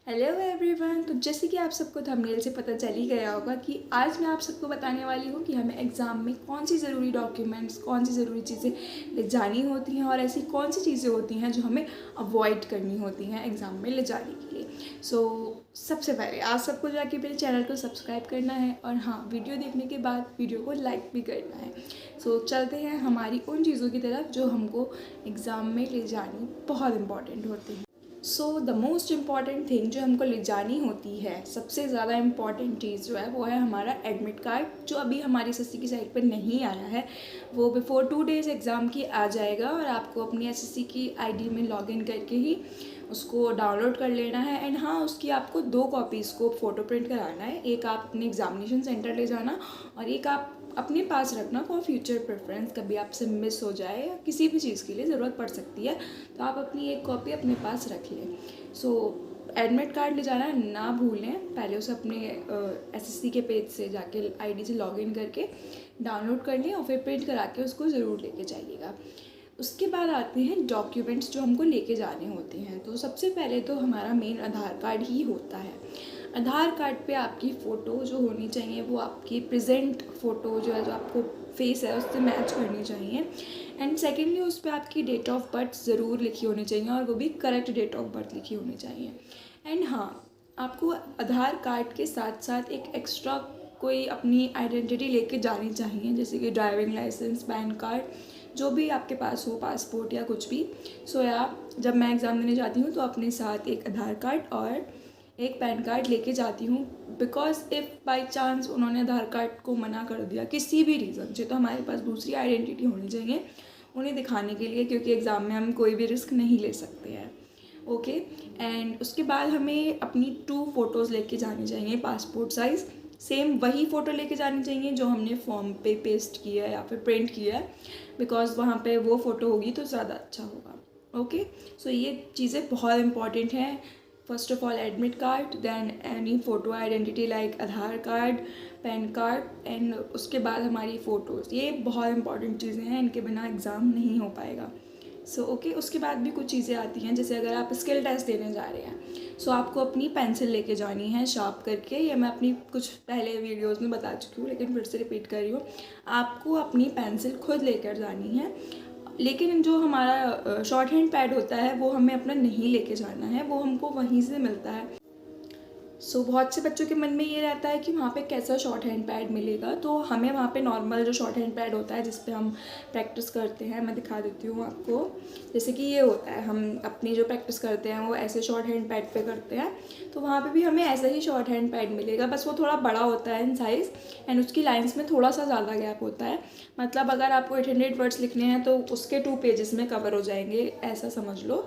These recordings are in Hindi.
Hello everyone. तो जैसे कि आप सबको थंबनेल से पता चल ही गया होगा कि आज मैं आप सबको बताने वाली हूँ कि हमें एग्ज़ाम में कौन सी ज़रूरी डॉक्यूमेंट्स, कौन सी ज़रूरी चीज़ें ले जानी होती हैं और ऐसी कौन सी चीज़ें होती हैं जो हमें अवॉइड करनी होती हैं एग्ज़ाम में ले जाने के लिए। सबसे पहले आप सबको जाके मेरे चैनल को सब्सक्राइब करना है और हाँ, वीडियो देखने के बाद वीडियो को लाइक भी करना है। चलते हैं हमारी उन चीज़ों की तरफ जो हमको एग्ज़ाम में ले जानी बहुत इम्पॉर्टेंट होती हैं। द मोस्ट इम्पॉर्टेंट थिंग जो हमको ले जानी होती है, सबसे ज़्यादा इम्पॉर्टेंट चीज़ जो है वो है हमारा एडमिट कार्ड, जो अभी हमारी एसएससी की साइट पर नहीं आया है। वो बिफोर 2 डेज़ एग्ज़ाम की आ जाएगा और आपको अपनी एसएससी की आईडी में लॉगिन करके ही उसको डाउनलोड कर लेना है। एंड हाँ, उसकी आपको 2 कॉपीज़ को फ़ोटो प्रिंट कराना है। एक आप अपने एग्ज़ामिनेशन सेंटर ले जाना और एक आप अपने पास रखना फॉर फ्यूचर प्रेफरेंस। कभी आपसे मिस हो जाए या किसी भी चीज़ के लिए ज़रूरत पड़ सकती है तो आप अपनी एक कॉपी अपने पास रख लें। एडमिट कार्ड ले जाना ना भूलें। पहले उसे अपने एसएससी के पेज से जाके आईडी से लॉगिन करके डाउनलोड कर लें और फिर प्रिंट करा के उसको ज़रूर लेके जाइएगा। उसके बाद आते हैं डॉक्यूमेंट्स जो हमको लेके जाने होते हैं। तो सबसे पहले तो हमारा मेन आधार कार्ड ही होता है। आधार कार्ड पे आपकी फ़ोटो जो होनी चाहिए वो आपकी प्रेजेंट फ़ोटो जो है, जो आपको फेस है उससे मैच करनी चाहिए। एंड सेकेंडली उस पर आपकी डेट ऑफ बर्थ ज़रूर लिखी होनी चाहिए और वो भी करेक्ट डेट ऑफ बर्थ लिखी होनी चाहिए। एंड हाँ, आपको आधार कार्ड के साथ साथ एक एक्स्ट्रा कोई अपनी आइडेंटिटी लेके जानी चाहिए, जैसे कि ड्राइविंग लाइसेंस, पैन कार्ड, जो भी आपके पास हो, पासपोर्ट या कुछ भी। जब मैं एग्ज़ाम देने जाती हूँ तो अपने साथ एक आधार कार्ड और एक पैन कार्ड लेके जाती हूँ। बिकॉज इफ़ बाई चांस उन्होंने आधार कार्ड को मना कर दिया किसी भी रीज़न से, तो हमारे पास दूसरी आइडेंटिटी होनी चाहिए उन्हें दिखाने के लिए, क्योंकि एग्ज़ाम में हम कोई भी रिस्क नहीं ले सकते हैं। ओके। एंड उसके बाद हमें अपनी 2 फ़ोटोज़ लेके जानी चाहिए, पासपोर्ट साइज़। सेम वही फ़ोटो लेके जानी चाहिए जो हमने फॉर्म पे पेस्ट किया है या फिर प्रिंट किया है, बिकॉज वहाँ पे वो फ़ोटो होगी तो ज़्यादा अच्छा होगा। ओके। ये चीज़ें बहुत इंपॉर्टेंट हैं। First of all admit card, then any photo identity like Aadhaar card, PAN card, and उसके बाद हमारी फ़ोटोज़। ये बहुत इंपॉर्टेंट चीज़ें हैं, इनके बिना एग्ज़ाम नहीं हो पाएगा। ओके। उसके बाद भी कुछ चीज़ें आती हैं, जैसे अगर आप स्किल टेस्ट देने जा रहे हैं आपको अपनी पेंसिल लेके जानी है शार्प करके। ये मैं अपनी कुछ पहले वीडियोस में बता चुकी हूँ, लेकिन फिर से रिपीट कर रही हूँ। आपको अपनी पेंसिल खुद लेकर जानी है, लेकिन जो हमारा शॉर्ट हैंड पैड होता है वो हमें अपना नहीं लेके जाना है, वो हमको वहीं से मिलता है। बहुत से बच्चों के मन में ये रहता है कि वहाँ पे कैसा शॉर्ट हैंड पैड मिलेगा, तो हमें वहाँ पे नॉर्मल जो शॉर्ट हैंड पैड होता है जिस पे हम प्रैक्टिस करते हैं, मैं दिखा देती हूँ आपको। जैसे कि ये होता है, हम अपनी जो प्रैक्टिस करते हैं वो ऐसे शॉर्ट हैंड पैड पे करते हैं, तो वहाँ पे भी हमें ऐसा ही शॉर्ट हैंड पैड मिलेगा, बस वो थोड़ा बड़ा होता है इन साइज़ एंड उसकी लाइन्स में थोड़ा सा ज़्यादा गैप होता है। मतलब अगर आपको 800 वर्ड्स लिखने हैं तो उसके 2 पेजेस में कवर हो जाएंगे, ऐसा समझ लो।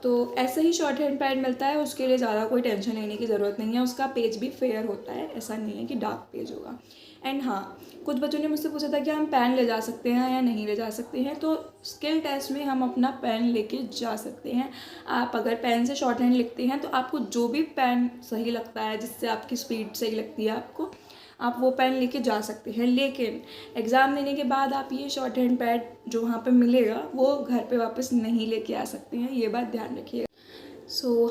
तो ऐसे ही शॉर्ट हैंड पैड मिलता है, उसके लिए ज़्यादा कोई टेंशन लेने की ज़रूरत नहीं है। उसका पेज भी फेयर होता है, ऐसा नहीं है कि डार्क पेज होगा। एंड हाँ, कुछ बच्चों ने मुझसे पूछा था कि हम पेन ले जा सकते हैं या नहीं ले जा सकते हैं। तो स्किल टेस्ट में हम अपना पेन लेके जा सकते हैं। आप अगर पेन से शॉर्ट हैंड लिखते हैं तो आपको जो भी पेन सही लगता है, जिससे आपकी स्पीड सही लगती है आपको, आप वो पेन लेके जा सकते हैं। लेकिन एग्ज़ाम देने के बाद आप ये शॉर्ट हैंड पैड जो वहाँ पे मिलेगा वो घर पे वापस नहीं लेके आ सकते हैं, ये बात ध्यान रखिएगा।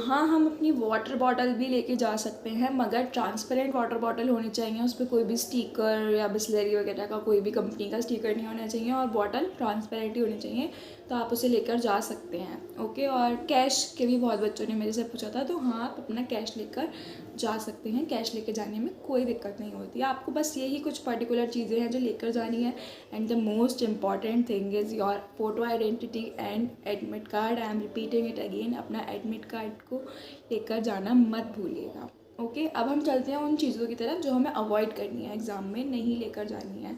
हाँ, हम अपनी वाटर बॉटल भी लेके जा सकते हैं, मगर ट्रांसपेरेंट वाटर बॉटल होनी चाहिए। उस पर कोई भी स्टिकर या बिसलेरी वगैरह का कोई भी कंपनी का स्टिकर नहीं होना चाहिए और बॉटल ट्रांसपेरेंट ही होनी चाहिए, तो आप उसे लेकर जा सकते हैं। ओके। और कैश के भी बहुत बच्चों ने मेरे से पूछा था, तो हाँ, आप अपना कैश लेकर जा सकते हैं। कैश लेके जाने में कोई दिक्कत नहीं होती। आपको बस यही कुछ पर्टिकुलर चीज़ें हैं जो लेकर जानी है। And the most important thing is your photo identity and admit card. I am repeating it again, अपना एडमिट कार्ड को लेकर जाना मत भूलिएगा। ओके। अब हम चलते हैं उन चीज़ों की तरफ जो हमें अवॉइड करनी है, एग्ज़ाम में नहीं लेकर जानी है।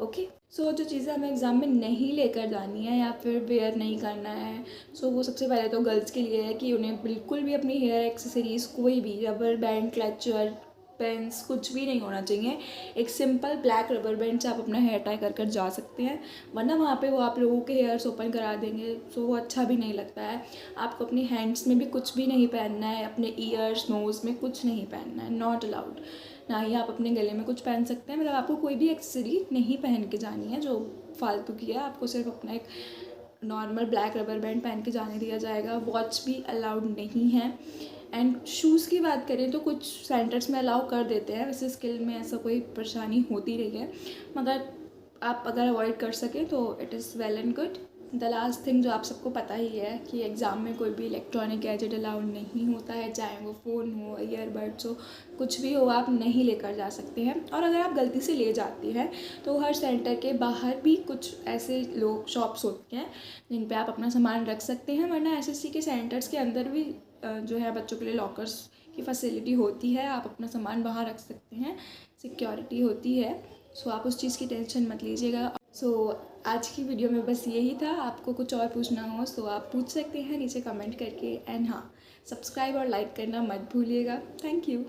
ओके। जो चीज़ें हमें एग्ज़ाम में नहीं लेकर जानी है या फिर वेयर नहीं करना है, वो सबसे पहले तो गर्ल्स के लिए है कि उन्हें बिल्कुल भी अपनी हेयर एक्सेसरीज़, कोई भी रबर बैंड, क्लचर, पेंस, कुछ भी नहीं होना चाहिए। एक सिंपल ब्लैक रबर बैंड से आप अपना हेयर टाई कर कर जा सकते हैं, वरना वहाँ पे वो आप लोगों के हेयर्स ओपन करा देंगे, वो अच्छा भी नहीं लगता है। आपको अपने हैंड्स में भी कुछ भी नहीं पहनना है, अपने ईयर्स, नोज़ में कुछ नहीं पहनना है, नॉट अलाउड। ना ही आप अपने गले में कुछ पहन सकते हैं। मतलब आपको कोई भी एक्सेसरी नहीं पहन के जानी है जो फालतू की है। आपको सिर्फ अपना एक नॉर्मल ब्लैक रबर बैंड पहन के जाने दिया जाएगा। वॉच भी अलाउड नहीं है। एंड शूज़ की बात करें तो कुछ सेंटर्स में अलाउ कर देते हैं, वैसे स्किल में ऐसा कोई परेशानी होती रही है, मगर आप अगर अवॉइड कर सकें तो it is well and good. The last thing जो आप सबको पता ही है कि एग्ज़ाम में कोई भी इलेक्ट्रॉनिक गैजेट अलाउड नहीं होता है, चाहे वो फ़ोन हो, ईयरबड्स हो, कुछ भी हो, आप नहीं लेकर जा सकते हैं। और अगर आप गलती से ले जाते हैं तो हर सेंटर के बाहर भी कुछ ऐसे लोग शॉप्स होती हैं जिन पे आप अपना सामान रख सकते हैं, वरना एसएससी के सेंटर्स के अंदर भी जो है बच्चों के लिए लॉकर्स की फैसिलिटी होती है, आप अपना सामान वहाँ रख सकते हैं, सिक्योरिटी होती है। सो आप उस चीज़ की टेंशन मत लीजिएगा। आज की वीडियो में बस यही था। आपको कुछ और पूछना हो तो आप पूछ सकते हैं नीचे कमेंट करके। एंड हाँ, सब्सक्राइब और लाइक करना मत भूलिएगा। Thank you.